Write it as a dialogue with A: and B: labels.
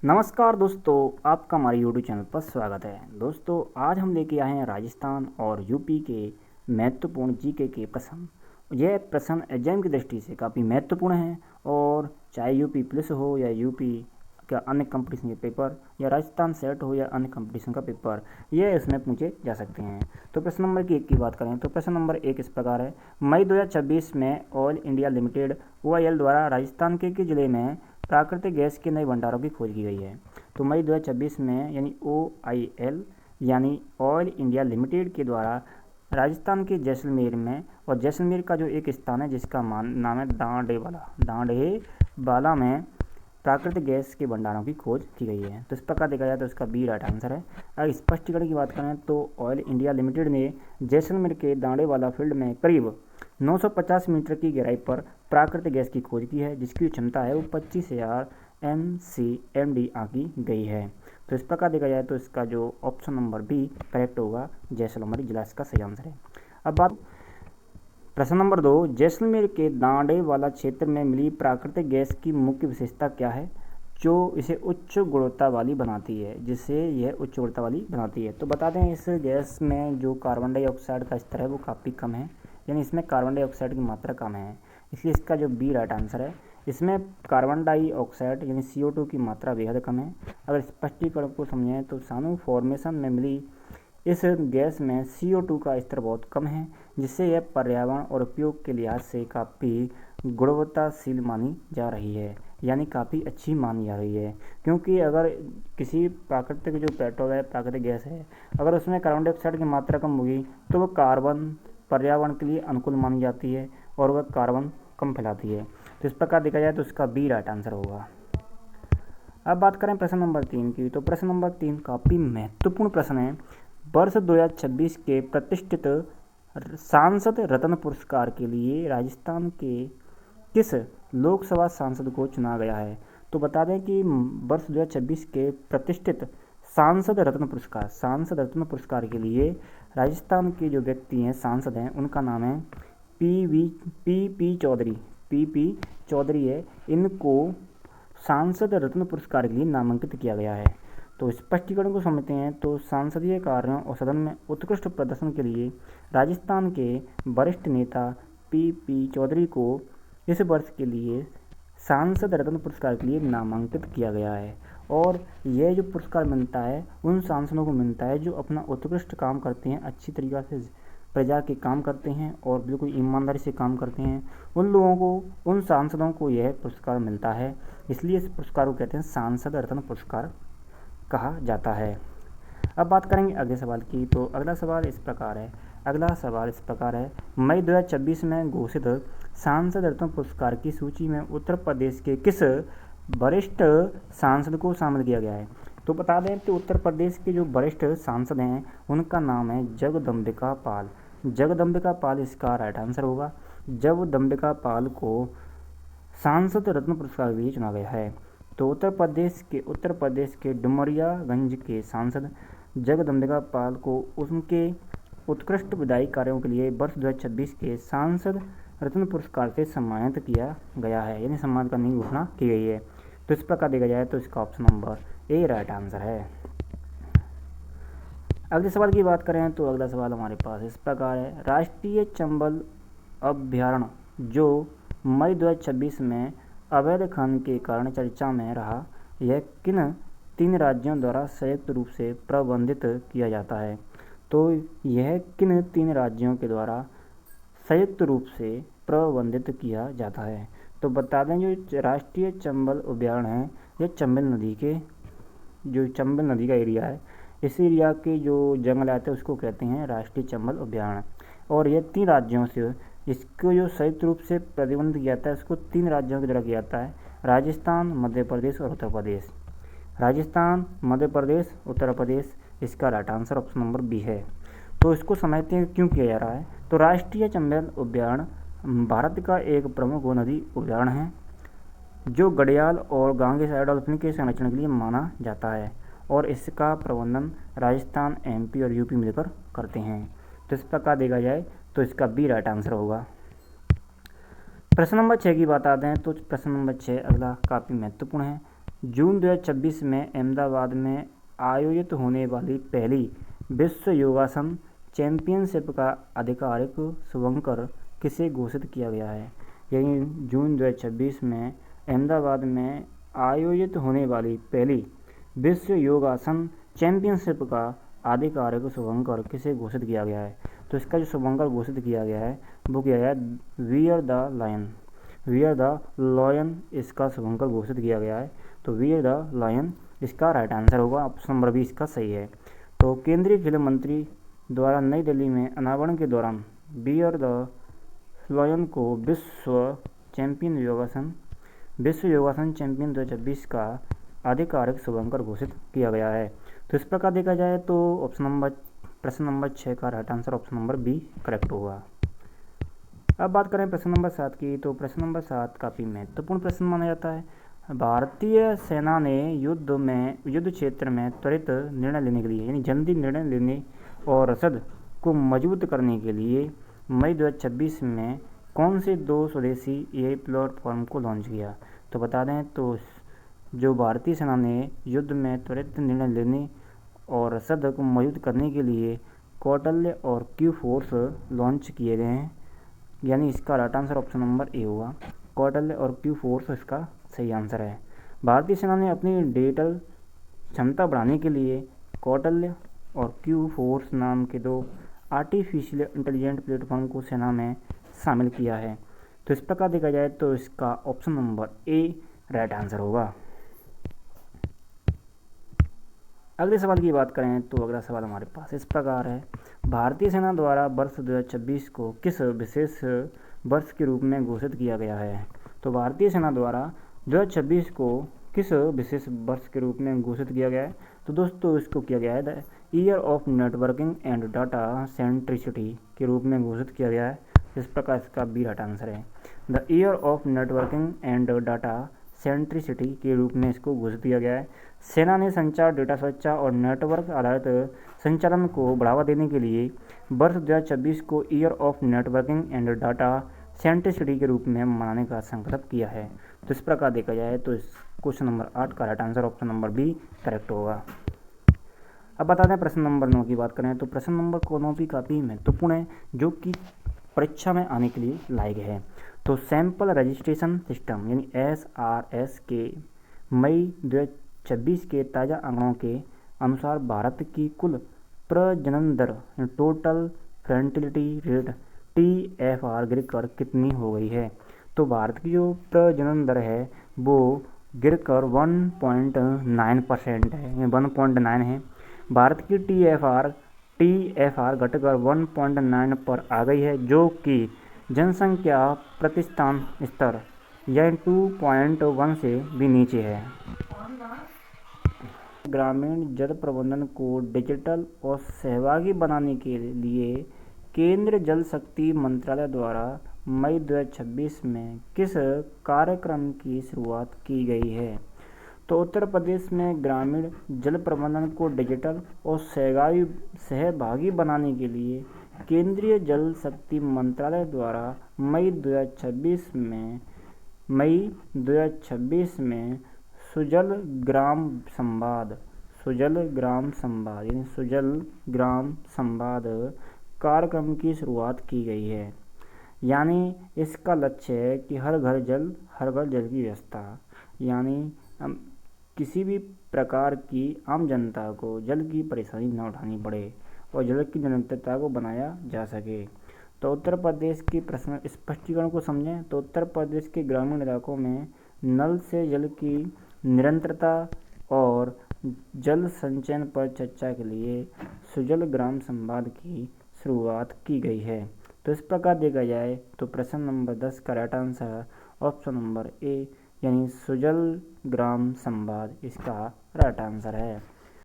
A: नमस्कार दोस्तों, आपका हमारे यूट्यूब चैनल पर स्वागत है। दोस्तों, आज हम लेके आए हैं राजस्थान और यूपी के महत्वपूर्ण जीके के प्रश्न। यह प्रश्न एग्जाम की दृष्टि से काफ़ी महत्वपूर्ण है और चाहे यूपी पुलिस हो या यूपी का अन्य कंपटीशन के पेपर या राजस्थान सेट हो या अन्य कंपटीशन का पेपर, यह इसमें पूछे जा सकते हैं। तो प्रश्न नंबर की बात करें तो प्रश्न नंबर 1 इस प्रकार है। मई 2026 में ऑयल इंडिया लिमिटेड OIL द्वारा राजस्थान के किस जिले में प्राकृतिक गैस के नए भंडारों की खोज की गई है? तो मई 2026 में यानी OIL यानी ऑयल इंडिया लिमिटेड के द्वारा राजस्थान के जैसलमेर में, और जैसलमेर का जो एक स्थान है जिसका नाम है दांडेवाला में प्राकृतिक गैस के भंडारों की खोज की गई है। तो इस प्रकार देखा जाए तो इसका बी राइट आंसर है। अगर स्पष्टीकरण की बात करें तो ऑयल इंडिया लिमिटेड ने जैसलमेर के दांडेवाला फील्ड में करीब 950 मीटर की गहराई पर प्राकृतिक गैस की खोज की है, जिसकी क्षमता है वो 25,000 MCMD आंकी गई है। तो इस प्रकार देखा जाए तो इसका जो ऑप्शन नंबर बी करेक्ट होगा, जैसलमेर जिला इसका सही आंसर है। अब बात प्रश्न नंबर 2, जैसलमेर के दांडेवाला क्षेत्र में मिली प्राकृतिक गैस की मुख्य विशेषता क्या है जो इसे उच्च गुणवत्ता वाली बनाती है, जिससे यह उच्च गुणवत्ता वाली बनाती है? तो बता दें, इस गैस में जो कार्बन डाइऑक्साइड का स्तर है वो काफ़ी कम है, यानी इसमें कार्बन डाइऑक्साइड की मात्रा कम है, इसलिए इसका जो बी राइट आंसर है। इसमें कार्बन डाइऑक्साइड यानी CO2 की मात्रा बेहद कम है। अगर स्पष्टीकरण को समझें तो सानू फॉर्मेशन में मिली इस गैस में CO2 का स्तर बहुत कम है, जिससे यह पर्यावरण और उपयोग के लिहाज से काफ़ी गुणवत्ताशील मानी जा रही है, यानी काफ़ी अच्छी मानी जा रही है। क्योंकि अगर किसी प्राकृतिक जो पेट्रोल है, प्राकृतिक गैस है, अगर उसमें कार्बन डाइऑक्साइड की मात्रा कम होगी तो वह कार्बन पर्यावरण के लिए अनुकूल मानी जाती है और वह कार्बन कम फैलाती है। तो इस प्रकार देखा जाए तो इसका बी राइट आंसर होगा। अब बात करें प्रश्न नंबर 3 की, तो प्रश्न नंबर 3 काफ़ी महत्वपूर्ण प्रश्न है। वर्ष 2026 के प्रतिष्ठित सांसद रत्न पुरस्कार के लिए राजस्थान के किस लोकसभा सांसद को चुना गया है? तो बता दें कि वर्ष 2026 के प्रतिष्ठित सांसद रत्न पुरस्कार के लिए राजस्थान के जो व्यक्ति हैं, सांसद हैं, उनका नाम है पी पी चौधरी है। इनको सांसद रत्न पुरस्कार के लिए नामांकित किया गया है। तो स्पष्टीकरण को समझते हैं तो संसदीय कार्यों और सदन में उत्कृष्ट प्रदर्शन के लिए राजस्थान के वरिष्ठ नेता पी चौधरी को इस वर्ष के लिए सांसद रत्न पुरस्कार के लिए नामांकित किया गया है। और यह जो पुरस्कार मिलता है उन सांसदों को मिलता है जो अपना उत्कृष्ट काम करते हैं, अच्छी तरीक़ा से प्रजा के काम करते हैं और बिल्कुल ईमानदारी से काम करते हैं। उन लोगों को, उन सांसदों को यह पुरस्कार मिलता है, इसलिए इस पुरस्कार को कहते हैं सांसद रत्न पुरस्कार कहा जाता है। अब बात करेंगे अगले सवाल की, तो अगला सवाल इस प्रकार है। मई 2026 में घोषित सांसद रत्न पुरस्कार की सूची में उत्तर प्रदेश के किस वरिष्ठ सांसद को शामिल किया गया है? तो बता दें कि उत्तर प्रदेश के जो वरिष्ठ सांसद हैं उनका नाम है जगदम्बिका पाल इसका राइट आंसर होगा। जगदम्बिका पाल को सांसद रत्न पुरस्कार के लिए चुना गया है। तो उत्तर प्रदेश के डुमरियागंज के सांसद जगदम्बिका पाल को उनके उत्कृष्ट विधायी कार्यों के लिए वर्ष 2026 के सांसद रत्न पुरस्कार से सम्मानित किया गया है, यानी सम्मान करने की घोषणा की गई है। तो इस प्रकार देखा जाए तो इसका option number A right answer है। अगले सवाल की बात करें तो अगला सवाल हमारे पास इस प्रकार है। राष्ट्रीय चंबल अभ्यारण्य जो मई 2026 में अवैध खनन के कारण चर्चा में रहा, यह किन 3 राज्यों द्वारा संयुक्त रूप से प्रबंधित किया जाता है? तो यह किन 3 राज्यों के द्वारा संयुक्त रूप से प्रबंधित किया जाता है? तो बता दें, जो राष्ट्रीय चंबल अभ्यारण्य है यह चंबल नदी का एरिया है। इस एरिया के जो जंगल आते हैं उसको कहते हैं राष्ट्रीय चंबल अभ्यारण्य। और यह 3 राज्यों से, इसको जो संयुक्त रूप से प्रतिबंध किया जाता है उसको 3 राज्यों के द्वारा किया जाता है, राजस्थान, मध्य प्रदेश और उत्तर प्रदेश। राजस्थान, मध्य प्रदेश, उत्तर प्रदेश, इसका right answer option number B है। तो इसको समझते हैं क्यों किया जा रहा है। तो राष्ट्रीय चंबल अभ्यारण्य भारत का एक प्रमुख नदी अभ्यारण्य है जो घड़ियाल और गांगेय डॉल्फिन के संरक्षण के लिए माना जाता है, और इसका प्रबंधन राजस्थान, MP और UP मिलकर करते हैं। तो इस प्रकार देखा जाए तो इसका बी राइट आंसर होगा। प्रश्न नंबर 6 की बात आते हैं तो प्रश्न नंबर 6 अगला काफ़ी महत्वपूर्ण है। जून 2026 में अहमदाबाद में आयोजित होने वाली पहली विश्व योगासन चैंपियनशिप का आधिकारिक शुभंकर किसे घोषित किया गया है? यानी जून 2026 में अहमदाबाद में आयोजित होने वाली पहली विश्व योगासन चैंपियनशिप का आधिकारिक शुभंकर किसे घोषित किया गया है? तो इसका जो शुभंकर घोषित किया गया है वो क्या है? Veer the lion. Veer the lion इसका शुभंकर घोषित किया गया है। तो वियर द लायन इसका राइट आंसर होगा, ऑप्शन नंबर बी इसका सही है। तो केंद्रीय खेल मंत्री द्वारा नई दिल्ली में अनावरण के दौरान वियर द लॉयन को विश्व योगासन चैंपियन 2026 का आधिकारिक शुभंकर घोषित किया गया है। तो इस प्रकार देखा जाए तो प्रश्न नंबर 6 का right answer option number B correct होगा। अब बात करें प्रश्न नंबर 7 की, तो प्रश्न नंबर 7 काफ़ी महत्वपूर्ण प्रश्न माना जाता है। भारतीय सेना ने युद्ध क्षेत्र में त्वरित निर्णय लेने के लिए, यानी जल्दी निर्णय लेने और रसद को मजबूत करने के लिए मई 2026 में कौन से 2 स्वदेशी एआई प्लेटफॉर्म को लॉन्च किया? तो बता दें तो जो भारतीय सेना ने युद्ध में त्वरित निर्णय लेने और रसद को मजबूत करने के लिए कौटल्य और क्यू फोर्स लॉन्च किए गए हैं, यानी इसका right answer option number A होगा। कौटल्य और क्यू फोर्स इसका सही आंसर है। भारतीय सेना ने अपनी डिजिटल क्षमता बढ़ाने के लिए कौटल्य और क्यू फोर्स नाम के 2 आर्टिफिशियल इंटेलिजेंट प्लेटफॉर्म को सेना में शामिल किया है। तो इस प्रकार देखा जाए तो इसका option number A right answer होगा। अगले सवाल की बात करें तो अगला सवाल हमारे पास इस प्रकार है। भारतीय सेना द्वारा वर्ष 2026 को किस विशेष वर्ष के रूप में घोषित किया गया है? तो भारतीय सेना द्वारा 2026 को किस विशेष वर्ष के रूप में घोषित किया गया है? तो दोस्तों इसको किया गया है the year of networking and data centricity के रूप में घोषित किया गया है। इस प्रकार इसका बी राइट आंसर है। The year of networking and data centricity के रूप में इसको घोषित किया गया है। सेना ने संचार, डेटा सुरक्षा और नेटवर्क आधारित संचालन को बढ़ावा देने के लिए वर्ष 2026 को year of networking and data centricity के रूप में मनाने का संकल्प किया है। तो इस प्रकार देखा जाए तो इस क्वेश्चन नंबर 8 का right answer option number B correct होगा। अब बता दें प्रश्न नंबर 9 की बात करें तो प्रश्न नंबर 9 भी काफ़ी महत्वपूर्ण है, जो कि परीक्षा में आने के लिए लायक है। तो सैंपल रजिस्ट्रेशन सिस्टम यानी SRS के मई 2026 के ताज़ा आंकड़ों के अनुसार भारत की कुल प्रजनन दर टोटल फर्टिलिटी रेट TFR गिरकर कितनी हो गई है? तो भारत की जो प्रजनन दर है वो गिरकर 1.9% है, 1.9 है। भारत की TFR घटकर 1.9 पर आ गई है, जो कि जनसंख्या प्रतिस्थान स्तर यानी 2.1 से भी नीचे है। ग्रामीण जल प्रबंधन को डिजिटल और सहभागी बनाने के लिए केंद्रीय जल शक्ति मंत्रालय द्वारा मई 2026 में किस कार्यक्रम की शुरुआत की गई है? तो उत्तर प्रदेश में ग्रामीण जल प्रबंधन को डिजिटल और सहभागी बनाने के लिए केंद्रीय जल शक्ति मंत्रालय द्वारा मई 2026 में सुजल ग्राम संवाद कार्यक्रम की शुरुआत की गई है। यानी इसका लक्ष्य है कि हर घर जल की व्यवस्था, यानी किसी भी प्रकार की आम जनता को जल की परेशानी न उठानी पड़े और जल की निरंतरता को बनाया जा सके। तो उत्तर प्रदेश की प्रश्न स्पष्टीकरण को समझें तो उत्तर प्रदेश के ग्रामीण इलाकों में नल से जल की निरंतरता और जल संचयन पर चर्चा के लिए सुजल ग्राम संवाद की शुरुआत की गई है। तो इस प्रकार देखा जाए तो प्रश्न नंबर 10 का right answer option number A यानी सुजल ग्राम संवाद इसका राइट आंसर है।